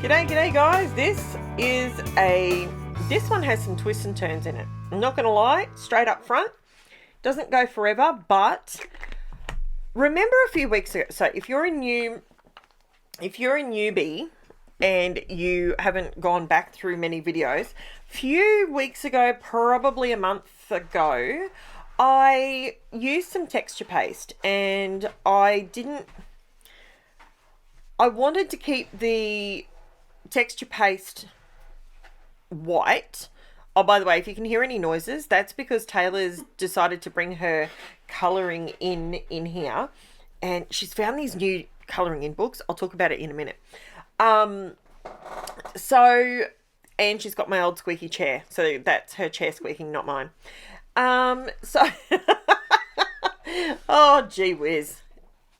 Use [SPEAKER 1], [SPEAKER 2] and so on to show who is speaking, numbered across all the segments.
[SPEAKER 1] G'day guys, this one has some twists and turns in it. I'm not gonna lie, straight up front, doesn't go forever, but remember a few weeks ago, so if you're a newbie and you haven't gone back through many videos, a few weeks ago, probably a month ago, I used some texture paste and I wanted to keep the texture paste white. Oh, by the way, if you can hear any noises, that's because Taylor's decided to bring her colouring in here, and she's found these new colouring in books. I'll talk about it in a minute. And she's got my old squeaky chair, so that's her chair squeaking, not mine. Oh, gee whiz.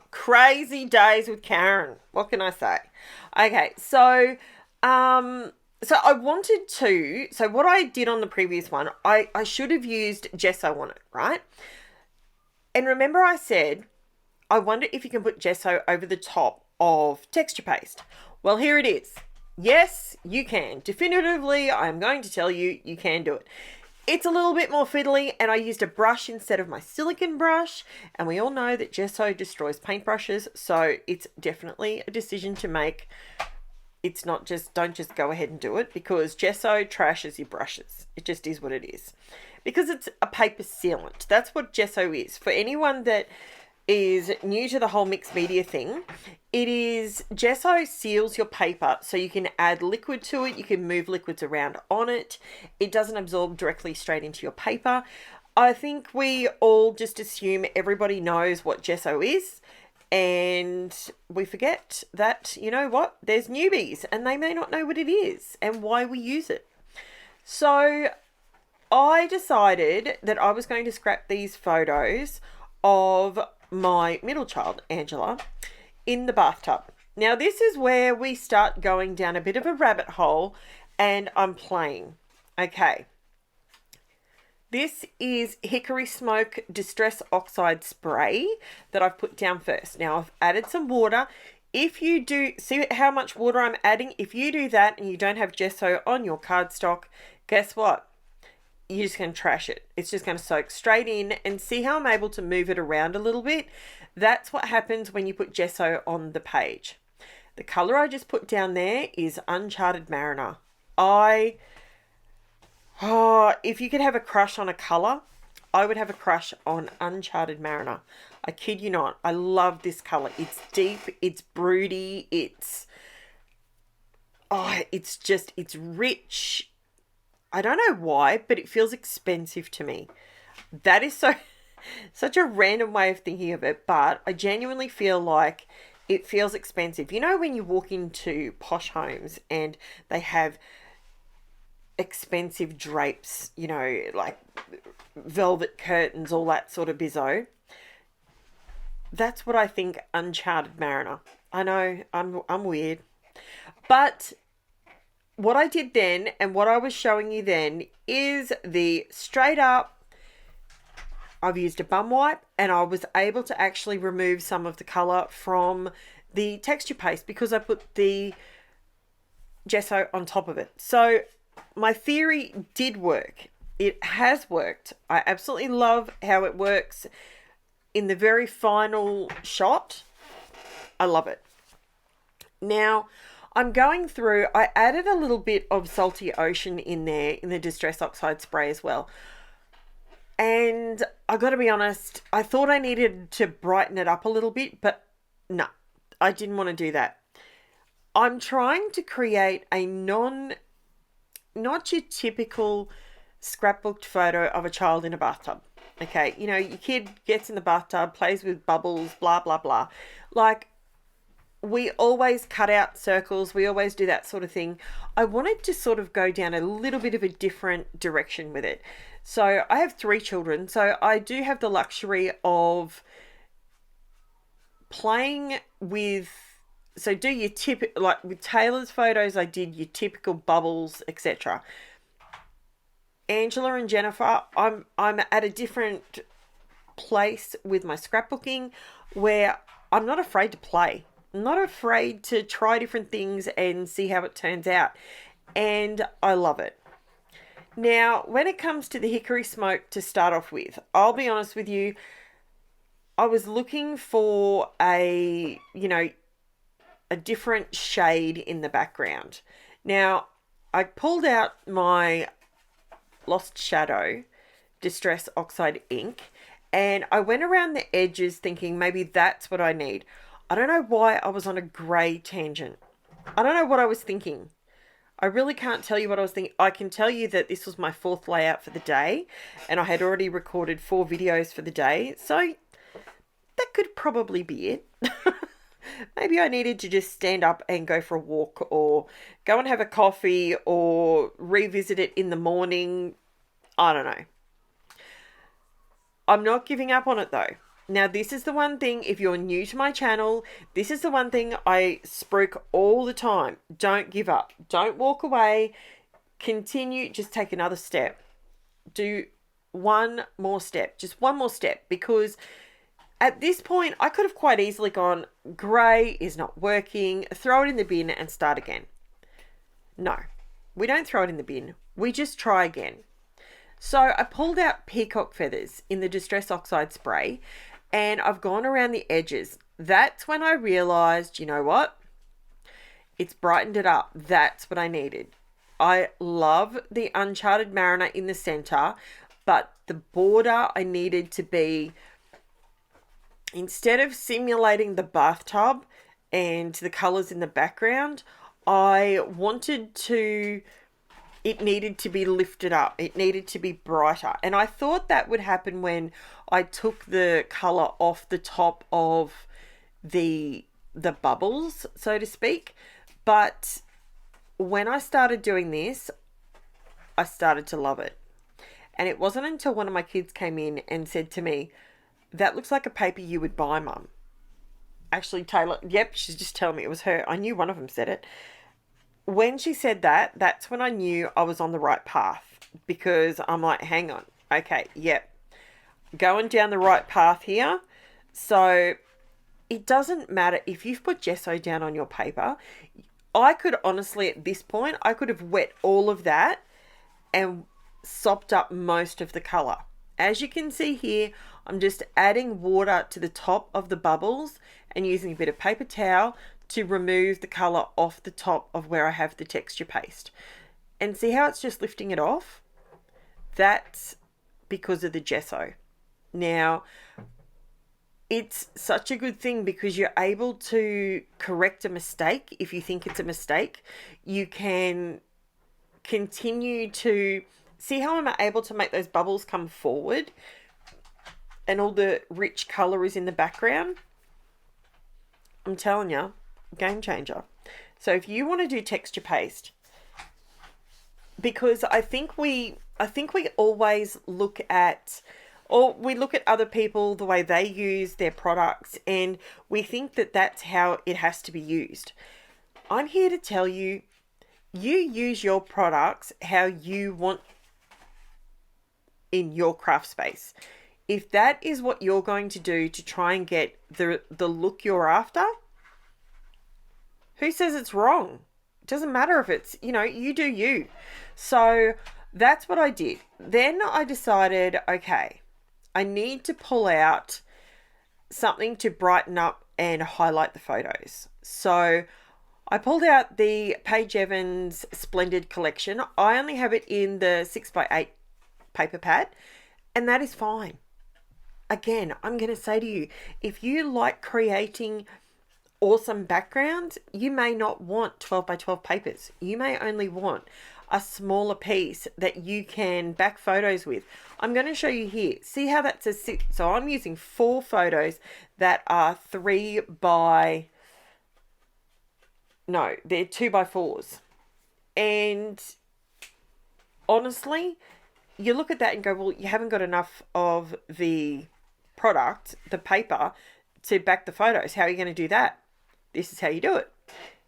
[SPEAKER 1] Crazy days with Karen. What can I say? Okay, so what I did on the previous one, I should have used gesso on it, right? And remember I said, I wonder if you can put gesso over the top of texture paste. Well, here it is. Yes, you can. Definitively, I'm going to tell you, you can do it. It's a little bit more fiddly, and I used a brush instead of my silicone brush, and we all know that gesso destroys paintbrushes, so it's definitely a decision to make. It's not just, don't just go ahead and do it, because gesso trashes your brushes. It just is what it is. Because it's a paper sealant. That's what gesso is. For anyone that is new to the whole mixed media thing, gesso seals your paper, so you can add liquid to it, you can move liquids around on it. It doesn't absorb directly straight into your paper. I think we all just assume everybody knows what gesso is, and we forget that, you know what, there's newbies and they may not know what it is and why we use it. So I decided that I was going to scrap these photos of my middle child, Angela, in the bathtub. Now this is where we start going down a bit of a rabbit hole, and I'm playing. Okay. This is Hickory Smoke Distress Oxide Spray that I've put down first. Now I've added some water. If you do, see how much water I'm adding? If you do that and you don't have gesso on your cardstock, guess what? You're just going to trash it. It's just going to soak straight in, and see how I'm able to move it around a little bit? That's what happens when you put gesso on the page. The colour I just put down there is Uncharted Marina. If you could have a crush on a colour, I would have a crush on Uncharted Marina. I kid you not. I love this colour. It's deep, it's broody, it's rich. I don't know why, but it feels expensive to me. That is such a random way of thinking of it, but I genuinely feel like it feels expensive. You know, when you walk into posh homes and they have expensive drapes, you know, like velvet curtains, all that sort of bizzo. That's what I think Uncharted Marina. I know, I'm weird. But what I did then, and what I was showing you then, is the straight up, I've used a bum wipe, and I was able to actually remove some of the colour from the texture paste because I put the gesso on top of it. So my theory did work. It has worked. I absolutely love how it works in the very final shot. I love it. Now, I'm going through, I added a little bit of Salty Ocean in there in the Distress Oxide spray as well. And I got to be honest, I thought I needed to brighten it up a little bit, but no, I didn't want to do that. I'm trying to create a not your typical scrapbooked photo of a child in a bathtub. Okay, you know, your kid gets in the bathtub, plays with bubbles, blah, blah, blah. Like, we always cut out circles. We always do that sort of thing. I wanted to sort of go down a little bit of a different direction with it. So I have 3 children. So I do have the luxury of playing with, so do your like with Taylor's photos, I did your typical bubbles, etc. Angela and Jennifer, I'm at a different place with my scrapbooking where I'm not afraid to play. not afraid to try different things and see how it turns out. And I love it. Now, when it comes to the hickory smoke to start off with, I'll be honest with you, I was looking for a different shade in the background. Now, I pulled out my Lost Shadow Distress Oxide ink, and I went around the edges thinking maybe that's what I need. I don't know why I was on a grey tangent. I don't know what I was thinking. I really can't tell you what I was thinking. I can tell you that this was my 4th layout for the day, and I had already recorded 4 videos for the day, so that could probably be it. Maybe I needed to just stand up and go for a walk, or go and have a coffee, or revisit it in the morning. I don't know. I'm not giving up on it though. Now, this is the one thing, if you're new to my channel, this is the one thing I spruik all the time. Don't give up. Don't walk away. Continue. Just take another step. Do one more step. Just one more step. Because at this point, I could have quite easily gone, grey is not working. Throw it in the bin and start again. No, we don't throw it in the bin. We just try again. So I pulled out peacock feathers in the Distress Oxide spray, and I've gone around the edges. That's when I realized, you know what? It's brightened it up. That's what I needed. I love the Uncharted Marina in the center, but the border I needed to be, instead of simulating the bathtub and the colors in the background, I wanted to, it needed to be lifted up. It needed to be brighter. And I thought that would happen when I took the color off the top of the bubbles, so to speak. But when I started doing this, I started to love it. And it wasn't until one of my kids came in and said to me, "That looks like a paper you would buy, Mum." Actually, Taylor, yep, she's just telling me it was her. I knew one of them said it. When she said that, that's when I knew I was on the right path, because I'm like, hang on. Okay, yep. Going down the right path here. So it doesn't matter if you've put gesso down on your paper. I could honestly, at this point, I could have wet all of that and sopped up most of the color. As you can see here, I'm just adding water to the top of the bubbles and using a bit of paper towel to remove the color off the top of where I have the texture paste. And see how it's just lifting it off? That's because of the gesso. Now, it's such a good thing because you're able to correct a mistake. If you think it's a mistake, you can continue to see how I'm able to make those bubbles come forward and all the rich color is in the background. I'm telling you, game changer. So if you want to do texture paste, because I think we always look at, or we look at other people, the way they use their products, and we think that that's how it has to be used. I'm here to tell you, you use your products how you want in your craft space. If that is what you're going to do to try and get the look you're after, who says it's wrong? It doesn't matter if it's, you do you. So that's what I did. Then I decided, okay, I need to pull out something to brighten up and highlight the photos. So I pulled out the Paige Evans Splendid collection. I only have it in the 6x8 paper pad, and that is fine. Again, I'm going to say to you, if you like creating awesome backgrounds, you may not want 12x12 papers. You may only want a smaller piece that you can back photos with. I'm going to show you here. See how that's a 6. So I'm using 4 photos that are 3x, no, they're 2x4s. And honestly, you look at that and go, well, you haven't got enough of the product, the paper, to back the photos. How are you going to do that? This is how you do it.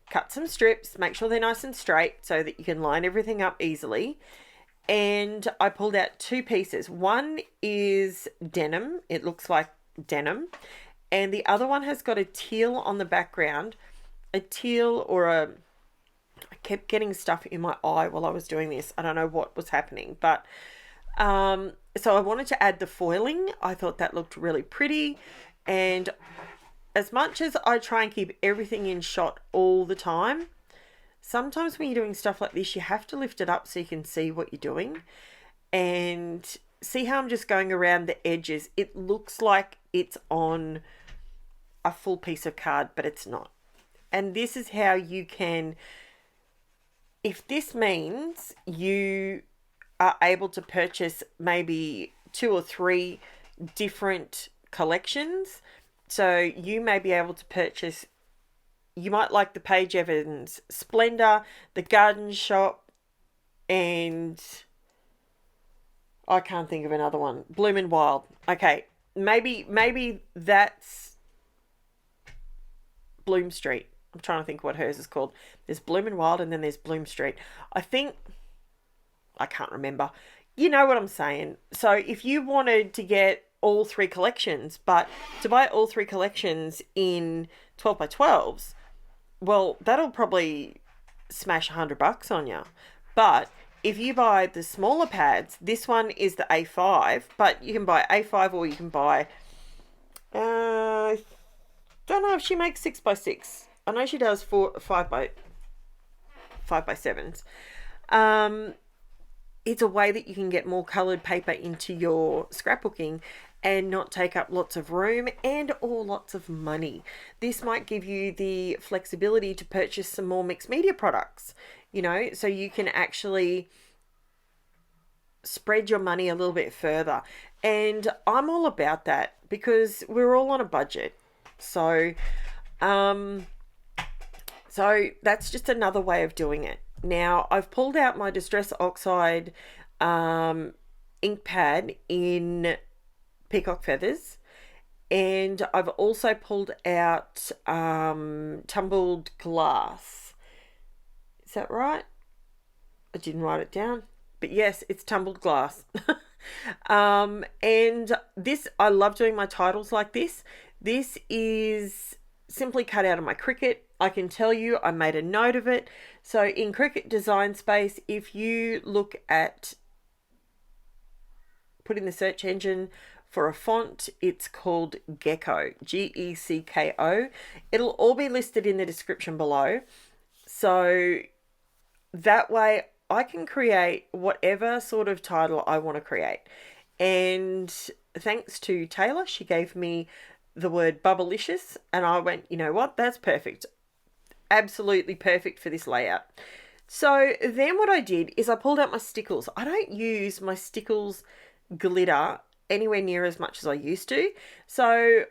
[SPEAKER 1] Cut some strips, make sure they're nice and straight so that you can line everything up easily. And I pulled out 2 pieces. One is denim. It looks like denim. and the other one has got a teal on the background, a teal or a, I kept getting stuff in my eye while I was doing this. I don't know what was happening, but so I wanted to add the foiling. I thought that looked really pretty, and as much as I try and keep everything in shot all the time, sometimes when you're doing stuff like this, you have to lift it up so you can see what you're doing. And see how I'm just going around the edges? It looks like it's on a full piece of card, but it's not. And this is how you can, if this means you are able to purchase maybe 2 or 3 different collections, so you may be able to purchase, you might like the Paige Evans Splendor, the Garden Shop, and I can't think of another one. Bloom and Wild. Okay, maybe that's Bloom Street. I'm trying to think what hers is called. There's Bloom and Wild, and then there's Bloom Street. I think, I can't remember. You know what I'm saying. So if you wanted to get all 3 collections, but to buy all 3 collections in 12 by 12s, well, that'll probably smash $100 on you. But if you buy the smaller pads, this one is the A5, but you can buy A5 or you can buy, I don't know if she makes 6 by 6. I know she does 5 by 7s. It's a way that you can get more coloured paper into your scrapbooking and not take up lots of room and or lots of money. This might give you the flexibility to purchase some more mixed media products, you know, so you can actually spread your money a little bit further. And I'm all about that because we're all on a budget. So that's just another way of doing it. Now, I've pulled out my Distress Oxide ink pad in Peacock Feathers, and I've also pulled out Tumbled Glass. Is that right? I didn't write it down, but yes, it's Tumbled Glass. And this, I love doing my titles like this. This is simply cut out of my CRICUT. I can tell you I made a note of it. So in CRICUT Design Space, if you look at, put in the search engine for a font, it's called GECKO, GECKO. It'll all be listed in the description below. So that way I can create whatever sort of title I want to create. And thanks to Taylor, she gave me the word Bubblicious, and I went, you know what, that's perfect. Absolutely perfect for this layout. So then what I did is I pulled out my stickles. I don't use my stickles glitter anywhere near as much as I used to. So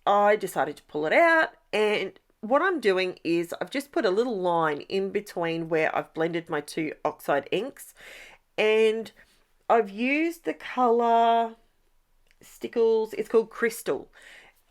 [SPEAKER 1] I decided to pull it out, and what I'm doing is I've just put a little line in between where I've blended my 2 oxide inks, and I've used the color Stickles. It's called Crystal.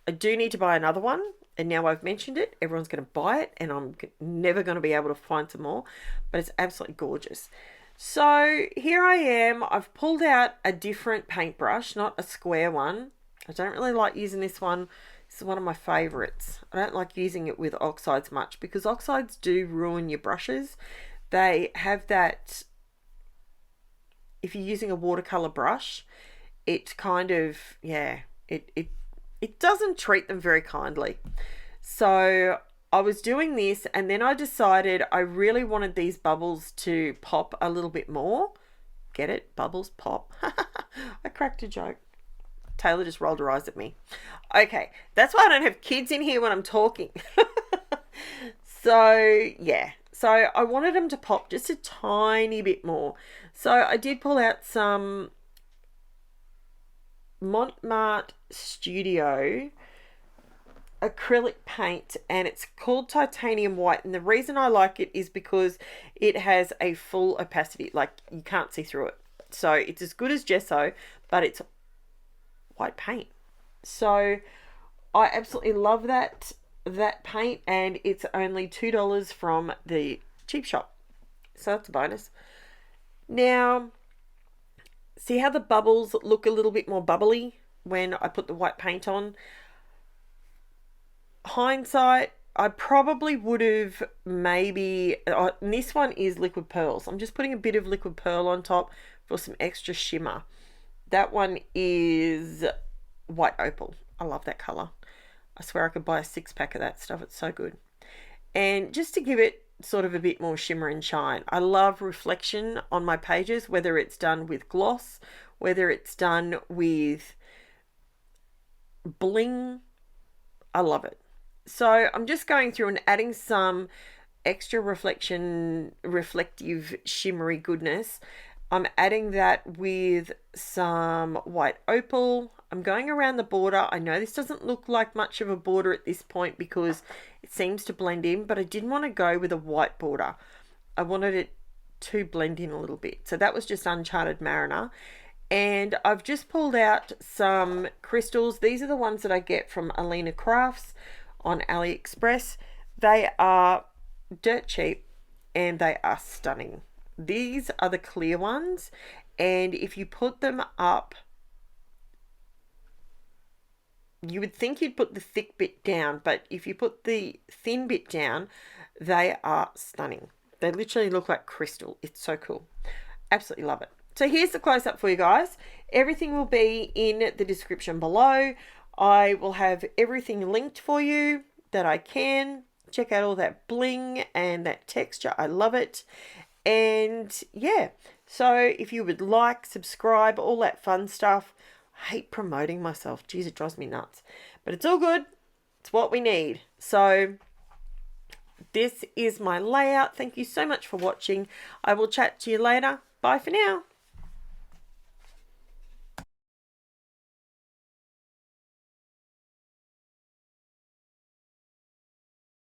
[SPEAKER 1] I do need to buy another one, and now I've mentioned it, everyone's going to buy it, and I'm never going to be able to find some more, but it's absolutely gorgeous. So here I am. I've pulled out a different paintbrush, not a square one. I don't really like using this one. This is one of my favorites. I don't like using it with oxides much because oxides do ruin your brushes. They have that, if you're using a watercolor brush, it kind of, yeah, it doesn't treat them very kindly. So I was doing this, and then I decided I really wanted these bubbles to pop a little bit more. Get it? Bubbles pop. I cracked a joke. Taylor just rolled her eyes at me. Okay, that's why I don't have kids in here when I'm talking. So yeah, so I wanted them to pop just a tiny bit more. So I did pull out some Montmartre Studio acrylic paint, and it's called titanium white, and the reason I like it is because it has a full opacity, like you can't see through it. So it's as good as gesso, but it's white paint. So I absolutely love that paint, and it's only $2 from the cheap shop, so that's a bonus. Now see how the bubbles look a little bit more bubbly when I put the white paint on? hindsight, I probably would have maybe, and this one is liquid pearls. I'm just putting a bit of liquid pearl on top for some extra shimmer. That one is white opal. I love that color. I swear I could buy a 6-pack of that stuff. It's so good. And just to give it sort of a bit more shimmer and shine, I love reflection on my pages, whether it's done with gloss, whether it's done with bling. I love it. So I'm just going through and adding some extra reflective shimmery goodness. I'm adding that with some white opal. I'm going around the border. I know this doesn't look like much of a border at this point because it seems to blend in, but I didn't want to go with a white border. I wanted it to blend in a little bit. So that was just Uncharted Marina. And I've just pulled out some crystals. These are the ones that I get from ALINA Crafts on AliExpress. They are dirt cheap and they are stunning. These are the clear ones, and if you put them up, you would think you'd put the thick bit down, but if you put the thin bit down, they are stunning. They literally look like crystal. It's so cool. Absolutely love it. So here's the close-up for you guys. Everything will be in the description below. I will have everything linked for you that I can. Check out all that bling and that texture. I love it. And yeah, so if you would like, subscribe, all that fun stuff. I hate promoting myself. Geez, it drives me nuts. But it's all good. It's what we need. So this is my layout. Thank you so much for watching. I will chat to you later. Bye for now.